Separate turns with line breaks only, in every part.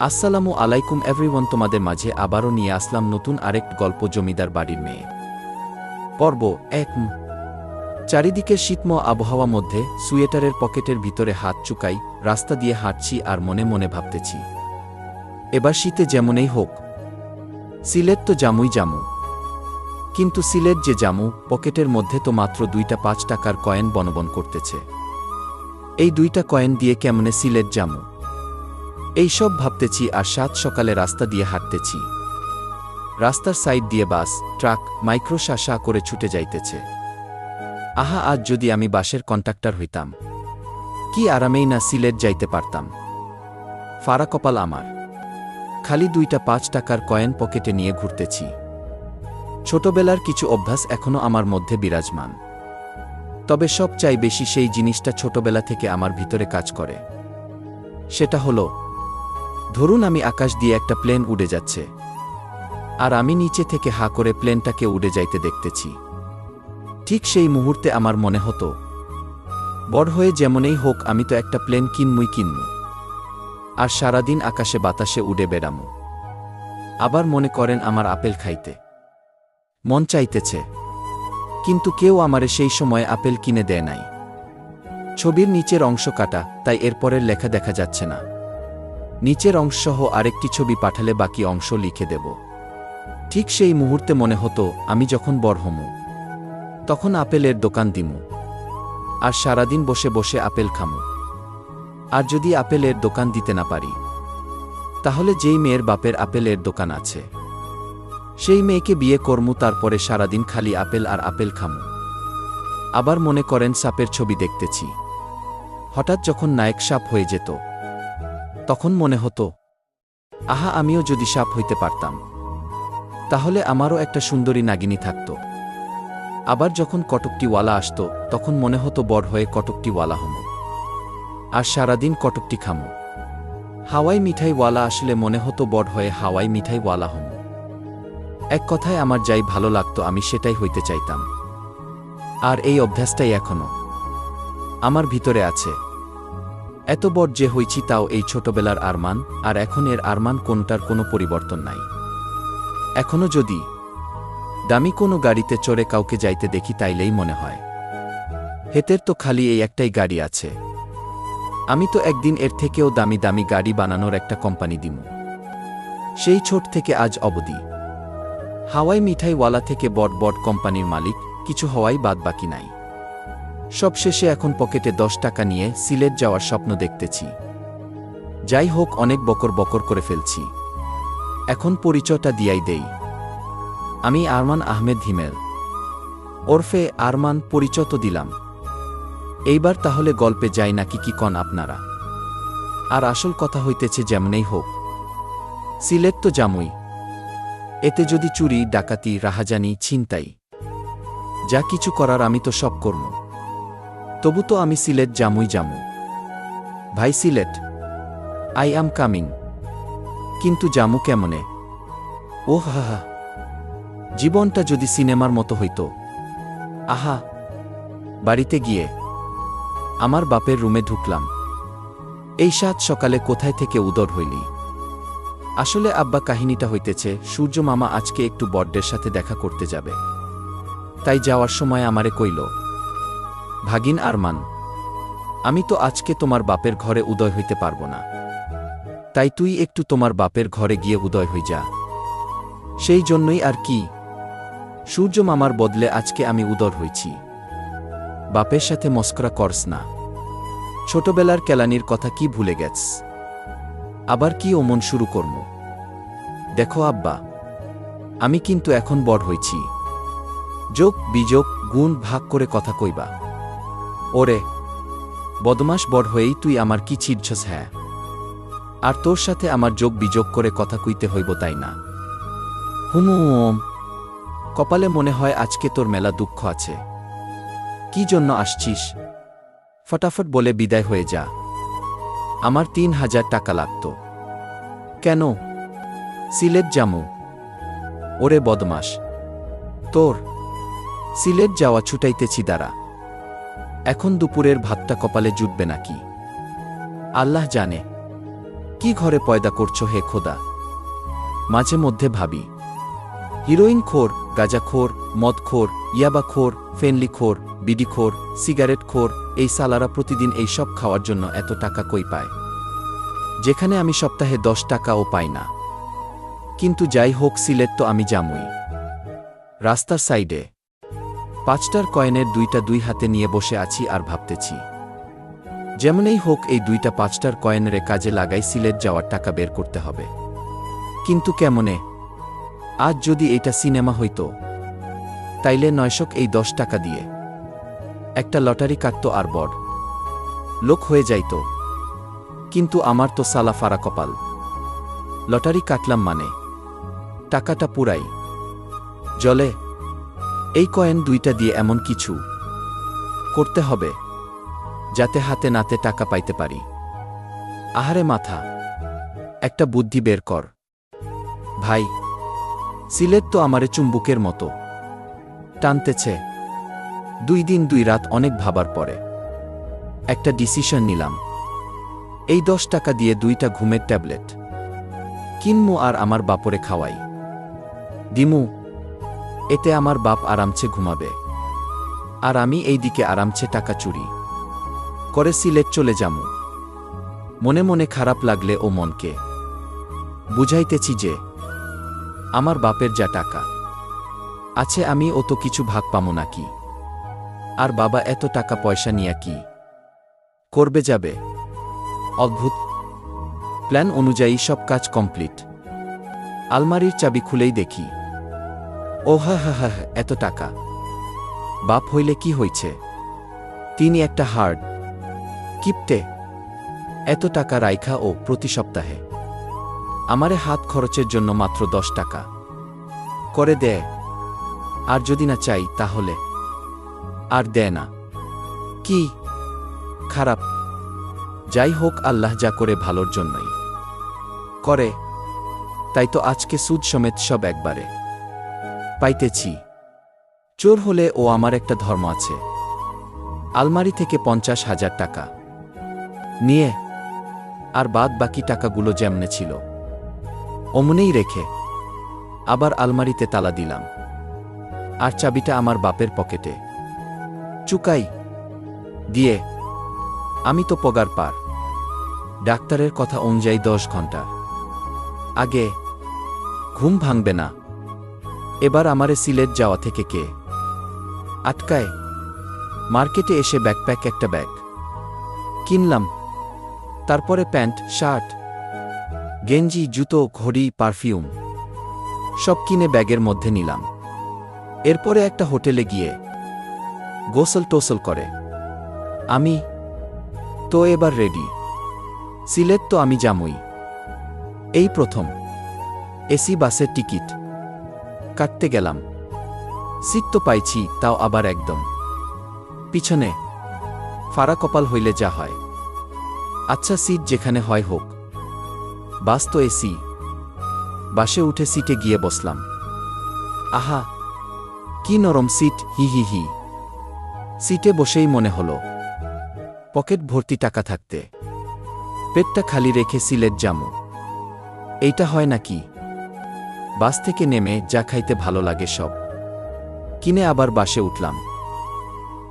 আসসালামু আলাইকুম এভরিওয়ান, তোমাদের মাঝে আবারও নিয়ে আসলাম নতুন আরেক গল্প, জমিদার বাড়ির মেয়ে। পর্ব ১। চারিদিকে শীতময় আবহাওয়া মধ্যে সুয়েটারের পকেটের ভিতরে হাত চুকাই রাস্তা দিয়ে হাঁটছি আর মনে মনে ভাবতেছি, এবার শীতে যেমনই হোক, সিলেট তো জামুই জামু। কিন্তু সিলেট যে জামু, পকেটের মধ্যে তো মাত্র ২টা ৫ টাকার কয়েন বনবন করতেছে। এই ২টা কয়েন দিয়ে কেমনে সিলেট জামু? এই সব ভাবতেছি আর সাত সকালে রাস্তা দিয়ে হাঁটতেছি। রাস্তার সাইড দিয়ে বাস, ট্রাক, মাইক্রো শা করে ছুটে যাইতেছে। আহা, আজ যদি আমি বাসের কন্ডাক্টর হইতাম, কি আরামেই না সিলেট যাইতে পারতাম। ফাড়া কপাল আমার, খালি ২টা ৫ টাকার কয়েন পকেটে নিয়ে ঘুরতেছি। ছোটবেলার কিছু অভ্যাস এখনো আমার মধ্যে বিরাজমান, তবে সবচাই বেশি সেই জিনিসটা ছোটবেলা থেকে আমার ভিতরে কাজ করে। সেটা হলো, ধরুন আমি আকাশ দিয়ে একটা প্লেন উড়ে যাচ্ছে, আর আমি নিচে থেকে হা করে প্লেনটাকে উড়ে যাইতে দেখতেছি। ঠিক সেই মুহূর্তে আমার মনে হতো, বড় হয়ে যেমনই হোক আমি তো একটা প্লেন কিনমু, আর সারাদিন আকাশে বাতাসে উড়ে বেড়ামু। আবার মনে করেন আমার আপেল খাইতে মন চাইতেছে, কিন্তু কেউ আমারে সেই সময় আপেল কিনে দেয় নাই। ছবির নিচের অংশ কাটা, তাই এরপরের লেখা দেখা যাচ্ছে না। নিচের অংশসহ আরেকটি ছবি পাঠালে বাকি অংশ লিখে দেব। ঠিক সেই মুহূর্তে মনে হতো, আমি যখন বড় হমু তখন আপেলের দোকান দিমু, আর সারাদিন বসে বসে আপেল খামু। আর যদি আপেলের দোকান দিতে না পারি, তাহলে যেই মেয়ের বাপের আপেলের দোকান আছে সেই মেয়েকে বিয়ে করমু, তারপরে সারাদিন খালি আপেল আর আপেল খামু। আবার মনে করেন সাপের ছবি দেখতেছি, হঠাৎ যখন নায়ক সাপ হয়ে যেত, তখন মনে হতো, আহা, আমিও যদি সাপ হইতে পারতাম, তাহলে আমারও একটা সুন্দরী নাগিনী থাকত। আবার যখন কটকটিওয়ালা আসতো, তখন মনে হতো বড় হয়ে কটকটিওয়ালা হমু, আর সারাদিন কটকটি খামু। হাওয়াই মিঠাইওয়ালা আসলে মনে হতো বড় হয়ে হাওয়াই মিঠাইওয়ালা হমু। এক কথায় আমার যাই ভালো লাগতো আমি সেটাই হইতে চাইতাম। আর এই অভ্যাসটাই এখনো আমার ভিতরে আছে। এত বড় যে হইছি তাও এই ছোটবেলার আরমান, আর এখন এর আরমান কোনটার কোনো পরিবর্তন নাই। এখনো যদি দামি কোনো গাড়িতে চড়ে কাউকে যাইতে দেখি, তাইলেই মনে হয়, হেতের তো খালি এই একটাই গাড়ি আছে, আমি তো একদিন এর থেকেও দামি দামি গাড়ি বানানোর একটা কোম্পানি দিমু। সেই ছোট থেকে আজ অবধি হাওয়াই মিঠাইওয়ালা থেকে বড় বড় কোম্পানির মালিক কিছু হওয়াই বাদ বাকি নাই। সবশেষে এখন পকেটে ১০ টাকা নিয়ে সিলেট যাওয়ার স্বপ্ন দেখতেছি। যাই হোক, অনেক বকর বকর করে ফেলছি, এখন পরিচয়টা দিয়াই দেই। আমি আরমান আহমেদ হিমেল, ওরফে আরমান। পরিচয় তো দিলাম, এইবার তাহলে গল্পে যাই নাকি কি কন আপনারা? আর আসল কথা হইতেছে, যেমনই হোক সিলেট তো জামুই। এতে যদি চুরি, ডাকাতি, রাহাজানি, ছিনতাই যা কিছু করার আমি তো সব করব, তবু তো আমি সিলেট জামুই জামু। ভাই সিলেট, আই অ্যাম কামিং। কিন্তু জামু কেমনে? ও হা, জীবনটা যদি সিনেমার মতো হইত। আহা, বাড়িতে গিয়ে আমার বাপের রুমে ঢুকলাম। এই সাত সকালে কোথায় থেকে উদর হইলি? আসলে আব্বা, কাহিনীটা হইতেছে, সূর্য মামা আজকে একটু বড়দের সাথে দেখা করতে যাবে, তাই যাওয়ার সময় আমারে কইল, ভাগিন আরমান, আমি তো আজকে তোমার বাপের ঘরে উদয় হইতে পারব না, তাই তুই একটু তোমার বাপের ঘরে গিয়ে উদয় হই যা। সেই জন্যই আর কি, সূর্য মামার বদলে আজকে আমি উদর হইছি। বাপের সাথে মস্করা করস না, ছোটবেলার কেলানির কথা কি ভুলে গেছ? আবার কি অমন শুরু করব? দেখো আব্বা, আমি কিন্তু এখন বড় হইছি, যোগ বিযোগ গুণ ভাগ করে কথা কইবা। ওরে বদমাস, বড় হয়েই তুই আমার কি ছিড়ছস? হ্যাঁ, আর তোর সাথে আমার যোগ বিযোগ করে কথা কইতে হইব, তাই না? হুম, কপালে মনে হয় আজকে তোর মেলা দুঃখ আছে। কি জন্য আসছিস? ফটাফট বলে বিদায় হয়ে যা, আমার ৩,০০০ টাকা লাগতো। কেন? সিলেট জামু। ওরে বদমাস, তোর সিলেট যাওয়া ছুটাইতেছি, দাঁড়া। এখন দুপুরের ভাতটা কপালে জুটবে নাকি আল্লাহ জানে। কি ঘরে পয়দা করছো হে খোদা। মাঝে মধ্যে ভাবি, হিরোইনখোর, গাঁজাখোর, মদখোর, ইয়াবাখোর, ফেনলিখোর, বিডিখোর, সিগারেটখোর, এই সালারা প্রতিদিন এই সব খাওয়ার জন্য এত টাকা কই পায়, যেখানে আমি সপ্তাহে 10 টাকাও পাই না। কিন্তু যাই হোক, সিলেট তো আমি জামুই। রাস্তার সাইডে 5টার কয়েনের 2টা 2 হাতে নিয়ে বসে আছি আর ভাবতেছি, যেমনই হোক এই 2টা 5টার কয়েনরে কাজে লাগাই সিলেট যাওয়ার টাকা বের করতে হবে। কিন্তু কেমনে? আজ যদি এটা সিনেমা হইতো, তাইলে নয়শক এই 10 টাকা দিয়ে একটা লটারি কাটতো আর বড় লোক হয়ে যাইত। কিন্তু আমার তো সালা ফারা কপাল। লটারি কাটলাম মানে টাকাটা পুরাই জলে। এই কয়েন 2টা দিয়ে এমন কিছু করতে হবে যাতে হাতে নাতে টাকা পাইতে পারি। আহারে মাথা, একটা বুদ্ধি বের কর ভাই। সিলেট তো আমারে চুম্বুকের মতো টানতেছে। 2 দিন 2 রাত অনেক ভাবার পরে একটা ডিসিশন নিলাম। এই 10 টাকা দিয়ে 2টা ঘুমের ট্যাবলেট কিনমু আর আমার বাপরে খাওয়াই দিমু। এতে আমার বাপ আরামছে ঘুমাবে, আর আমি এই দিকে আরামছে টাকা চুরি করে সিলেট চলে যামু। মনে মনে খারাপ লাগলে ও মনকে বুঝাইতেছি যে আমার বাপের যা টাকা আছে আমি ও তো কিছু ভাগ পামু নাকি। আর বাবা এত টাকা পয়সা নিয়া কি করবে যাবে। অদ্ভুত প্ল্যান অনুযায়ী সব কাজ কমপ্লিট। আলমারির চাবি খুলেই দেখি, ও হা হা হা, এত টাকা। বাপ হইলে কি হইছে, তিনি একটা হার্ড কিপটে। এত টাকা রাইখা ও প্রতি সপ্তাহে আমারে হাত খরচের জন্য মাত্র 10 টাকা করে দেয়। আর যদি না চাই তাহলে আর দেয় না। কি খারাপ। যাই হোক, আল্লাহ যা করে ভালোর জন্যই করে। তাই তো আজকে সুদ সমেত সব একবারে পাইতেছি। চোর হলে ও আমার একটা ধর্ম আছে। আলমারি থেকে 50,000 টাকা নিয়ে আর বাদ বাকি টাকাগুলো যেমনে ছিল অমনেই রেখে আবার আলমারিতে তালা দিলাম, আর চাবিটা আমার বাপের পকেটে চুকাই দিয়ে আমি তো পগার পার। ডাক্তারের কথা অনুযায়ী 10 ঘন্টার আগে ঘুম ভাঙবে না। এবার আমারে সিলেট যাওয়া থেকে কে আটকায়। মার্কেটে এসে ব্যাকপ্যাক একটা ব্যাগ কিনলাম, তারপরে প্যান্ট, শার্ট, গেঞ্জি, জুতো, ঘড়ি, পারফিউম সব কিনে ব্যাগের মধ্যে নিলাম। এরপরে একটা হোটেলে গিয়ে গোসল টোসল করে আমি তো এবার রেডি। সিলেট তো আমি যামই। এই প্রথম এসি বাসের টিকিট কাটতে গেলাম। সিট তো পাইছি, তাও আবার একদম পিছনে। ফারা কপাল হইলে যা হয়। আচ্ছা, সিট যেখানে হয় হোক, বাস তো এসি। বাসে উঠে সিটে গিয়ে বসলাম। আহা, কি নরম সিট, হি হি হি। সিটে বসেই মনে হলো পকেট ভর্তি টাকা থাকতে পেটটা খালি রেখে সিলেট যামু। এইটা হয় নাকি? বাস থেকে নেমে যা খাইতে ভালো লাগে সব কিনে আবার বাসে উঠলাম।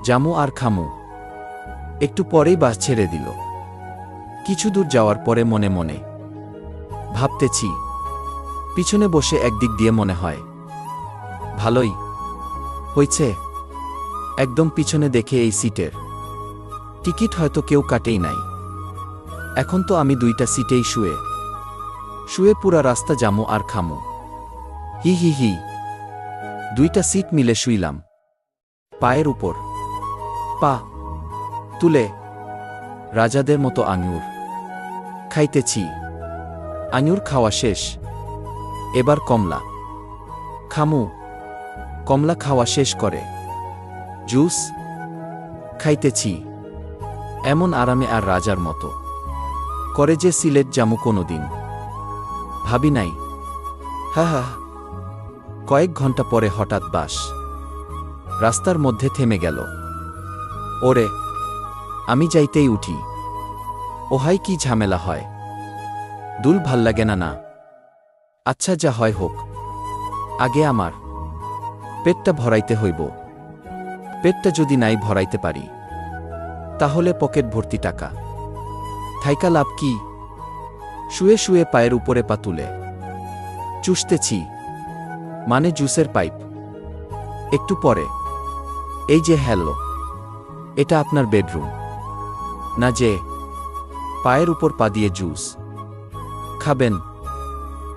জামু আর খামু। একটু পরেই বাস ছেড়ে দিল। কিছু দূর যাওয়ার পরে মনে মনে ভাবতেছি, পিছনে বসে একদিক দিয়ে মনে হয় ভালোই হইছে। একদম পিছনে দেখে এই সিটের টিকিট হয়তো কেউ কাটেই নাই। এখন তো আমি 2টা সিটেই শুয়ে শুয়ে পুরা রাস্তা জামু আর খামু। হি হি হি। 2টা সিট মিলে শুইলাম। পায়ের উপর পা তুলে রাজাদের মতো আঙুর খাইতেছি। আঙুর খাওয়া শেষ, এবার কমলা খামু। কমলা খাওয়া শেষ করে জুস খাইতেছি। এমন আরামে আর রাজার মতো করে যে সিলেট জামু কোনোদিন ভাবি নাই। হা হা। কয়েক ঘন্টা পরে হঠাৎ বাস রাস্তার মধ্যে থেমে গেল। ওরে, আমি যাইতেই উঠি। ওহাই কি ঝামেলা হয়। দুল ভাল লাগে না না। আচ্ছা যা হয় হোক, আগে আমার পেটটা ভরাইতে হইব। পেটটা যদি নাই ভরাইতে পারি, তাহলে পকেট ভর্তি টাকা থাইকা লাভ কি? শুয়ে শুয়ে পায়ের উপরে পা তুলে চুষতেছি, মানে জুসের পাইপ। একটু পরে, এই যে হ্যালো, এটা আপনার বেডরুম না যে পায়ের উপর পা দিয়ে জুস খাবেন?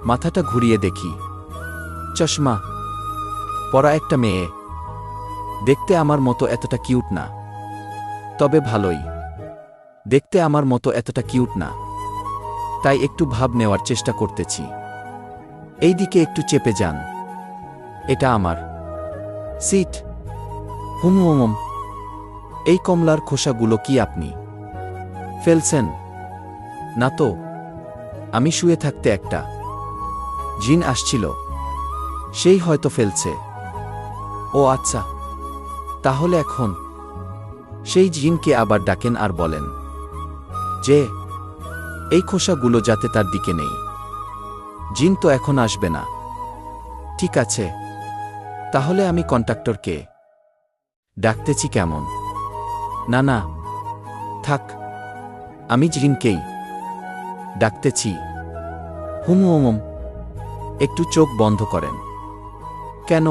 মাথাটা ঘুরিয়ে দেখি, চশমা পরা একটা মেয়ে, দেখতে আমার মতো এতটা কিউট না, তবে ভালোই দেখতে আমার মতো এতটা কিউট না, তাই একটু ভাব নেওয়ার চেষ্টা করতেছি। এই দিকে একটু চেপে যান, এটা আমার সিট। হুম, এই কমলার খোসাগুলো কি আপনি ফেলছেন? না তো, আমি শুয়ে থাকতে একটা জিন আসছিল, সেই হয়তো ফেলছে। ও আচ্ছা, তাহলে এখন সেই জিনকে আবার ডাকেন আর বলেন যে এই খোসাগুলো যাতে তার দিকে নেই। জিন তো এখন আসবে না। ঠিক আছে, তাহলে আমি কন্ট্রাক্টরকে ডাকতেছি কেমন? না না, থাক, আমি জিনকেই ডাকতেছি। হুম, একটু চোখ বন্ধ করেন। কেন?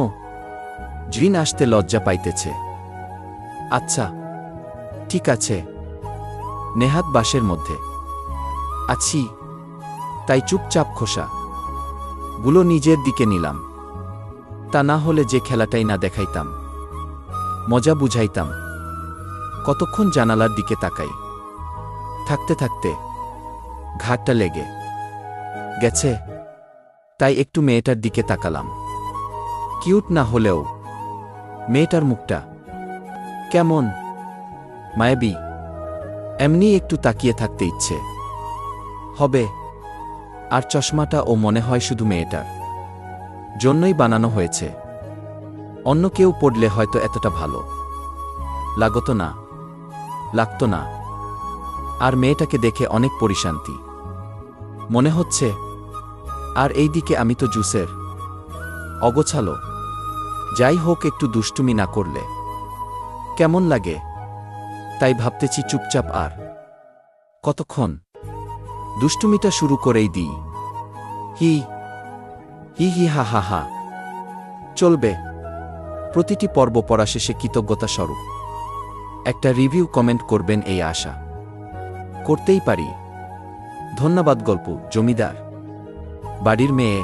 জিন আসতে লজ্জা পাইতেছে। আচ্ছা, ঠিক আছে। নেহাত বাসের মধ্যে আছি, তাই চুপচাপ খোসা গুলো নিজের দিকে নিলাম। তা না হলে যে খেলাটাই না দেখাইতাম, মজা বুঝাইতাম। কতক্ষণ জানালার দিকে তাকাই, থাকতে থাকতে ঘাটটা লেগে গেছে, তাই একটু মেয়েটার দিকে তাকালাম। কিউট না হলেও মেয়েটার মুখটা কেমন মায়াবী, এমনি একটু তাকিয়ে থাকতে ইচ্ছে হবে। আর চশমাটা ও মনে হয় শুধু মেয়েটার জন্যই বানানো হয়েছে, অন্য কেউ পড়লে হয়তো এতটা ভালো লাগতো না, লাগতো না। আর মেয়েটাকে দেখে অনেক পরিশান্তি মনে হচ্ছে। আর এই দিকে আমি তো জুসের অগোছালো। যাই হোক, একটু দুষ্টুমি না করলে কেমন লাগে, তাই ভাবতেছি চুপচাপ আর কতক্ষণ দুষ্টুমিটা শুরু করেই দিই। হি হি হি হা হা হা। চলবে। প্রতিটি পর্ব পড়া শেষে কৃতজ্ঞতা স্বরূপ একটা রিভিউ কমেন্ট করবেন, এই আশা করতেই পারি। ধন্যবাদ। গল্প জমিদার বাড়ির মেয়ে।